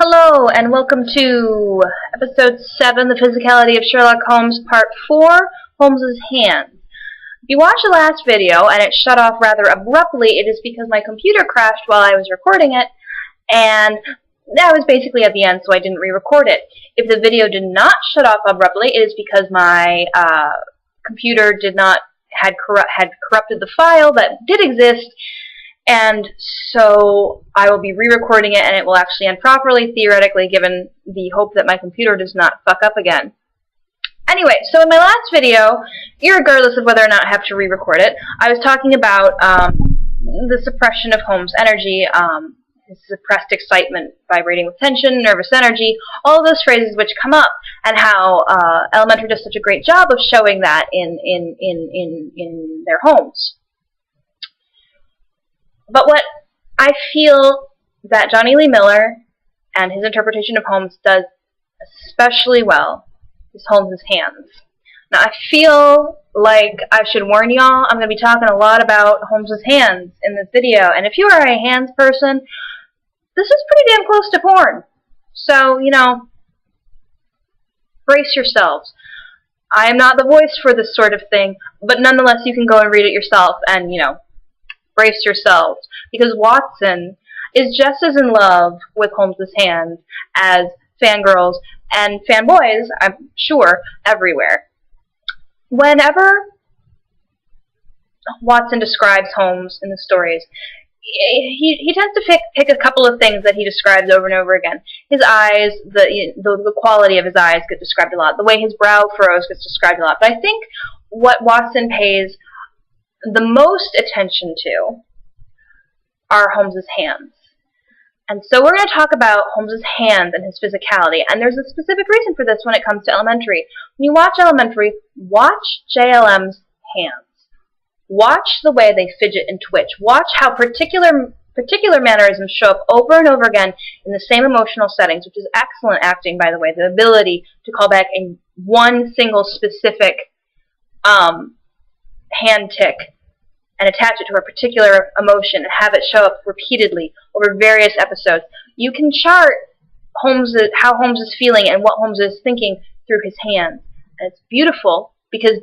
Hello, and welcome to Episode 7, The Physicality of Sherlock Holmes, Part 4, Holmes's Hands. If you watched the last video and it shut off rather abruptly, it is because my computer crashed while I was recording it, and that was basically at the end, so I didn't re-record it. If the video did not shut off abruptly, it is because my computer had corrupted the file that did exist, and so I will be re-recording it, and it will actually end properly, theoretically, given the hope that my computer does not fuck up again. Anyway, so in my last video, irregardless of whether or not I have to re-record it, I was talking about the suppression of Holmes' energy, his suppressed excitement, vibrating with tension, nervous energy, all of those phrases which come up, and how Elementary does such a great job of showing that in their Holmes. But what I feel that Johnny Lee Miller and his interpretation of Holmes does especially well is Holmes' hands. Now, I feel like I should warn y'all, I'm going to be talking a lot about Holmes' hands in this video, and if you are a hands person, this is pretty damn close to porn. So, you know, brace yourselves. I am not the voice for this sort of thing, but nonetheless, you can go and read it yourself and, you know, brace yourselves, because Watson is just as in love with Holmes' hands as fangirls and fanboys, I'm sure, everywhere. Whenever Watson describes Holmes in the stories, he tends to pick a couple of things that he describes over and over again. His eyes, the quality of his eyes gets described a lot. The way his brow furrows gets described a lot. But I think what Watson pays the most attention to are Holmes' hands. And so we're going to talk about Holmes' hands and his physicality. And there's a specific reason for this when it comes to Elementary. When you watch Elementary, watch JLM's hands. Watch the way they fidget and twitch. Watch how particular mannerisms show up over and over again in the same emotional settings, which is excellent acting, by the way. The ability to call back in one single specific hand tick and attach it to a particular emotion and have it show up repeatedly over various episodes. You can chart how Holmes is feeling and what Holmes is thinking through his hands. And it's beautiful because,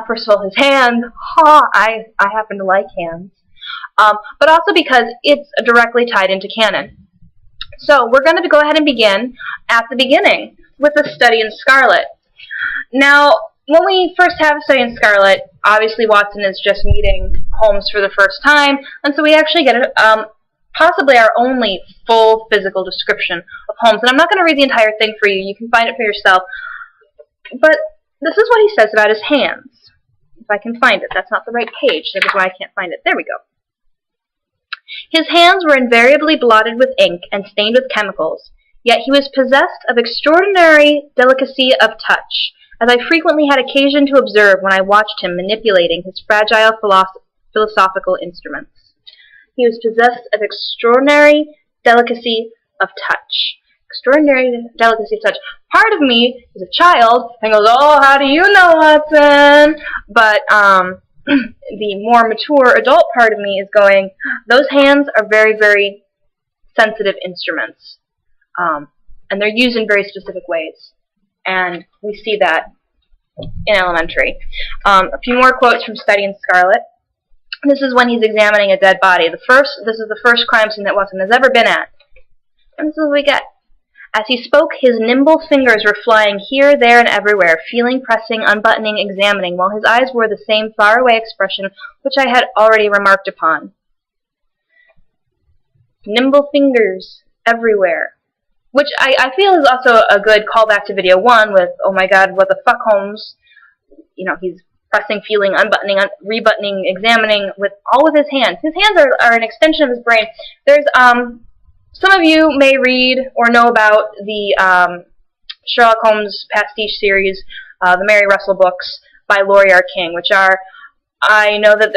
first of all, his hands, I happen to like hands, but also because it's directly tied into canon. So we're going to go ahead and begin at the beginning with the study in Scarlet. Now, when we first have a study in Scarlet, obviously Watson is just meeting Holmes for the first time, and so we actually get possibly our only full physical description of Holmes. And I'm not going to read the entire thing for you. You can find it for yourself. But this is what he says about his hands. If I can find it. That's not the right page. That is why I can't find it. There we go. His hands were invariably blotted with ink and stained with chemicals, yet he was possessed of extraordinary delicacy of touch, as I frequently had occasion to observe when I watched him manipulating his fragile philosophical instruments. He was possessed of extraordinary delicacy of touch. Extraordinary delicacy of touch. Part of me is a child and goes, "Oh, how do you know, Watson?" But the more mature adult part of me is going, those hands are very, very sensitive instruments. And they're used in very specific ways. And we see that in Elementary. A few more quotes from Study in Scarlet. This is when he's examining a dead body. This is the first crime scene that Watson has ever been at. And this is what we get. As he spoke, his nimble fingers were flying here, there, and everywhere, feeling, pressing, unbuttoning, examining, while his eyes wore the same faraway expression which I had already remarked upon. Nimble fingers everywhere. Which I feel is also a good callback to video 1 with, oh my god, what the fuck, Holmes? You know, he's pressing, feeling, unbuttoning, rebuttoning, examining, all with his hands. His hands are an extension of his brain. There's, some of you may read or know about the Sherlock Holmes pastiche series, the Mary Russell books by Laurie R. King, which are, I know that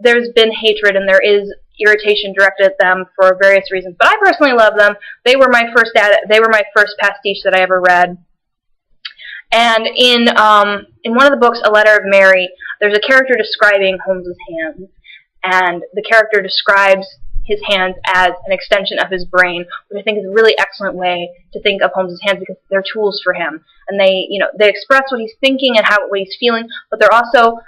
there's been hatred and there is irritation directed at them for various reasons, but I personally love them. They were my first pastiche that I ever read. And in one of the books, A Letter of Mary, there's a character describing Holmes's hands, and the character describes his hands as an extension of his brain, which I think is a really excellent way to think of Holmes's hands, because they're tools for him, and they express what he's thinking and what he's feeling, but they're also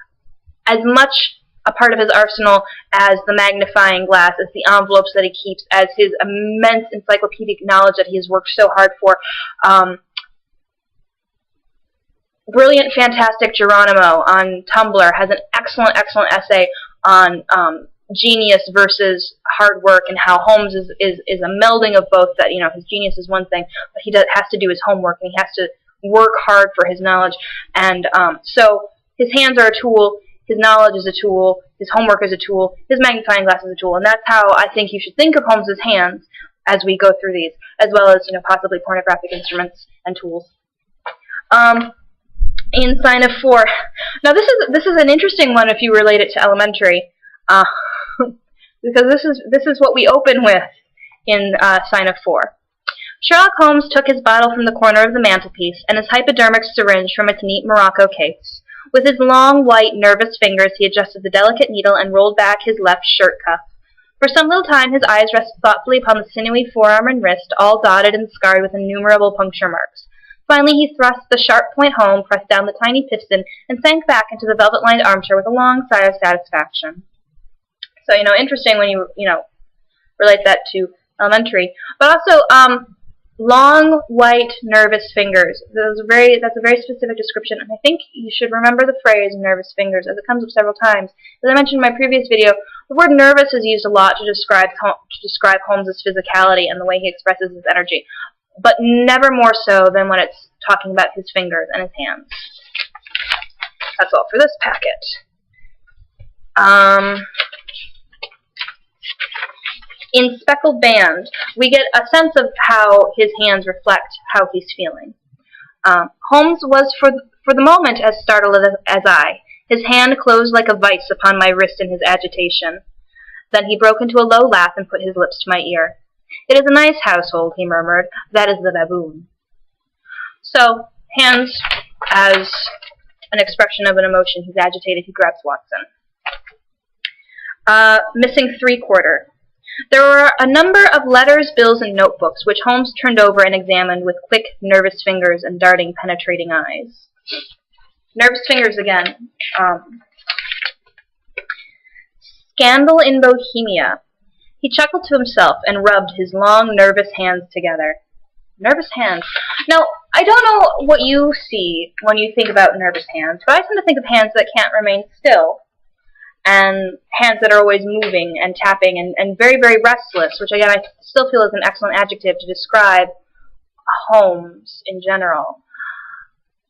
as much a part of his arsenal as the magnifying glass, as the envelopes that he keeps, as his immense encyclopedic knowledge that he has worked so hard for. Brilliant, Fantastic Geronimo on Tumblr has an excellent essay on genius versus hard work, and how Holmes is a melding of both. That his genius is one thing, but he has to do his homework, and he has to work hard for his knowledge. And so his hands are a tool, his knowledge is a tool, his homework is a tool, his magnifying glass is a tool, and that's how I think you should think of Holmes's hands as we go through these, as well as possibly pornographic instruments and tools. In Sign of 4. Now this is an interesting one if you relate it to elementary, because this is what we open with in Sign of 4. Sherlock Holmes took his bottle from the corner of the mantelpiece and his hypodermic syringe from its neat morocco case. With his long, white, nervous fingers, he adjusted the delicate needle and rolled back his left shirt cuff. For some little time his eyes rested thoughtfully upon the sinewy forearm and wrist, all dotted and scarred with innumerable puncture marks. Finally, he thrust the sharp point home, pressed down the tiny piston, and sank back into the velvet-lined armchair with a long sigh of satisfaction. So, interesting when you relate that to elementary. But also, long, white, nervous fingers. That's a very specific description, and I think you should remember the phrase nervous fingers, as it comes up several times. As I mentioned in my previous video, the word nervous is used a lot to describe Holmes's physicality and the way he expresses his energy, but never more so than when it's talking about his fingers and his hands. That's all for this packet. In Speckled Band, we get a sense of how his hands reflect how he's feeling. Holmes was, for the moment, as startled as I. His hand closed like a vice upon my wrist in his agitation. Then he broke into a low laugh and put his lips to my ear. "It is a nice household," he murmured. "That is the baboon." So, hands as an expression of an emotion. He's agitated. He grabs Watson. Missing 3/4. There were a number of letters, bills, and notebooks, which Holmes turned over and examined with quick, nervous fingers and darting, penetrating eyes. Nervous fingers again. Scandal in Bohemia. He chuckled to himself and rubbed his long, nervous hands together. Nervous hands. Now, I don't know what you see when you think about nervous hands, but I tend to think of hands that can't remain still, and hands that are always moving and tapping and very, very restless, which again I still feel is an excellent adjective to describe Holmes in general.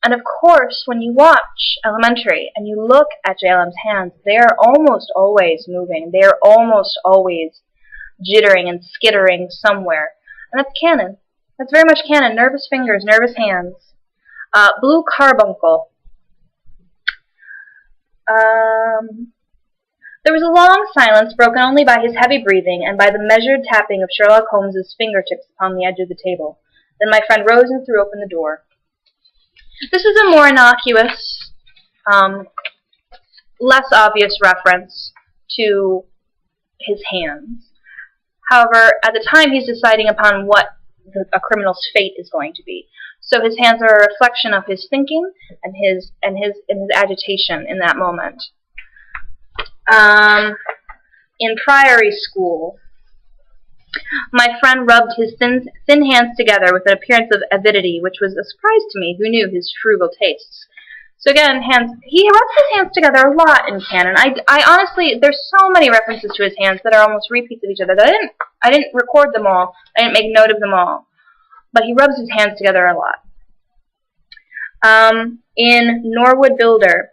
And of course, when you watch Elementary and you look at JLM's hands, they are almost always moving. They are almost always jittering and skittering somewhere. And that's canon. That's very much canon. Nervous fingers, nervous hands. Blue carbuncle. There was a long silence, broken only by his heavy breathing and by the measured tapping of Sherlock Holmes's fingertips upon the edge of the table. Then my friend rose and threw open the door. This is a more innocuous, less obvious reference to his hands. However, at the time he's deciding upon what a criminal's fate is going to be. So his hands are a reflection of his thinking and his agitation in that moment. In Priory School, my friend rubbed his thin hands together with an appearance of avidity, which was a surprise to me, who knew his frugal tastes. So again, he rubs his hands together a lot in canon. I honestly, there's so many references to his hands that are almost repeats of each other that I didn't record them all. I didn't make note of them all. But he rubs his hands together a lot. In Norwood Builder,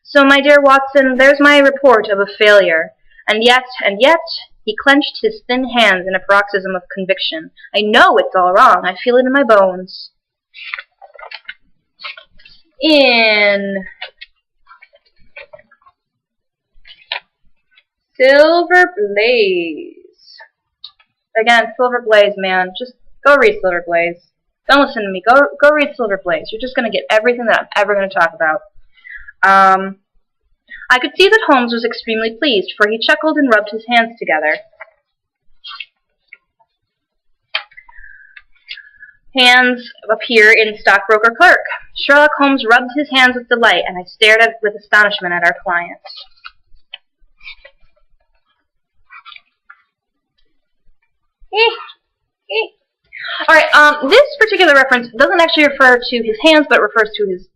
so my dear Watson, there's my report of a failure. And yet, he clenched his thin hands in a paroxysm of conviction. I know it's all wrong. I feel it in my bones. In Silver Blaze. Again, Silver Blaze, man. Just go read Silver Blaze. Don't listen to me. Go read Silver Blaze. You're just going to get everything that I'm ever going to talk about. I could see that Holmes was extremely pleased, for he chuckled and rubbed his hands together. Hands appear in stockbroker clerk. Sherlock Holmes rubbed his hands with delight, and I stared with astonishment at our client. Alright, this particular reference doesn't actually refer to his hands, but refers to his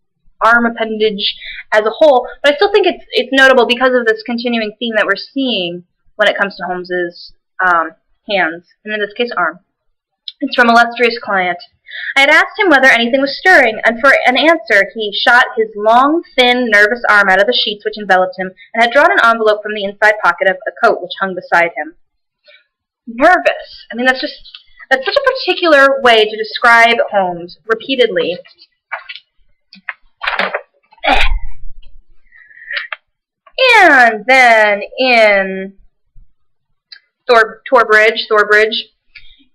arm appendage as a whole. But I still think it's notable because of this continuing theme that we're seeing when it comes to Holmes's hands, and in this case, arm. It's from illustrious client. I had asked him whether anything was stirring, and for an answer he shot his long, thin, nervous arm out of the sheets which enveloped him, and had drawn an envelope from the inside pocket of a coat which hung beside him. Nervous. I mean, that's such a particular way to describe Holmes repeatedly. And then in Thorbridge,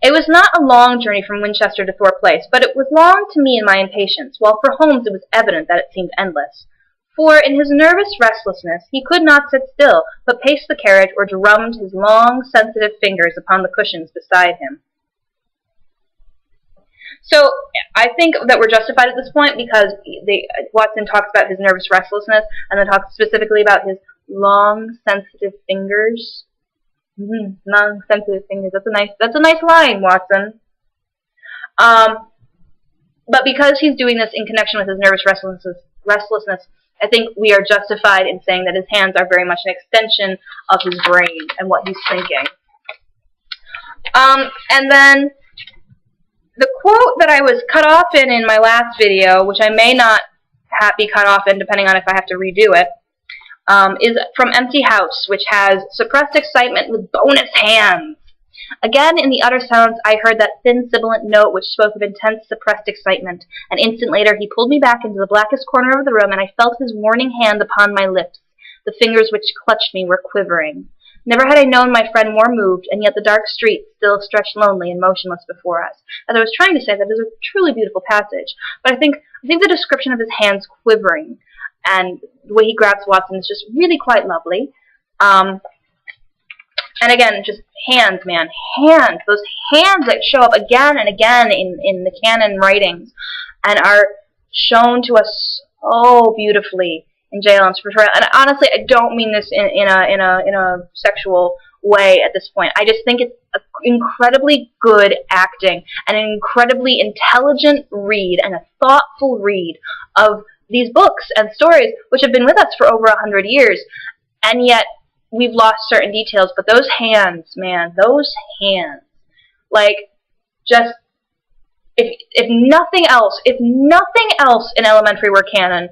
it was not a long journey from Winchester to Thorpe Place, but it was long to me in my impatience, while for Holmes it was evident that it seemed endless. For in his nervous restlessness he could not sit still, but paced the carriage or drummed his long, sensitive fingers upon the cushions beside him. So I think that we're justified at this point because Watson talks about his nervous restlessness and then talks specifically about his long, sensitive fingers. Long, sensitive fingers. That's a nice line, Watson. But because he's doing this in connection with his nervous restlessness, I think we are justified in saying that his hands are very much an extension of his brain and what he's thinking. And then the quote that I was cut off in my last video, which I may not be cut off in depending on if I have to redo it, is from Empty House, which has suppressed excitement with bonus hands. Again, in the utter silence, I heard that thin, sibilant note which spoke of intense, suppressed excitement. An instant later, he pulled me back into the blackest corner of the room, and I felt his warning hand upon my lips. The fingers which clutched me were quivering. Never had I known my friend more moved, and yet the dark street still stretched lonely and motionless before us. As I was trying to say, that is a truly beautiful passage, but I think the description of his hands quivering and the way he grabs Watson is just really quite lovely. And again, just hands, man. Hands. Those hands that show up again and again in the canon writings and are shown to us so beautifully in J.L.'s portrayal. And honestly, I don't mean this in a sexual way at this point. I just think it's incredibly good acting and an incredibly intelligent read and a thoughtful read of these books and stories which have been with us for over 100 years, and yet we've lost certain details. But those hands, man, those hands, like, just if nothing else in elementary were canon,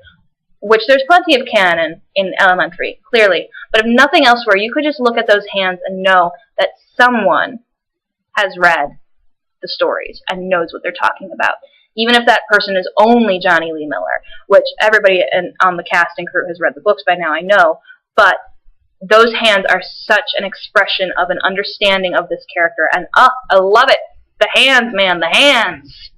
which there's plenty of canon in elementary, clearly, but if nothing else were, you could just look at those hands and know that someone has read the stories and knows what they're talking about. Even if that person is only Johnny Lee Miller, which everybody on the cast and crew has read the books by now, I know, but those hands are such an expression of an understanding of this character, and I love it. The hands, man, the hands.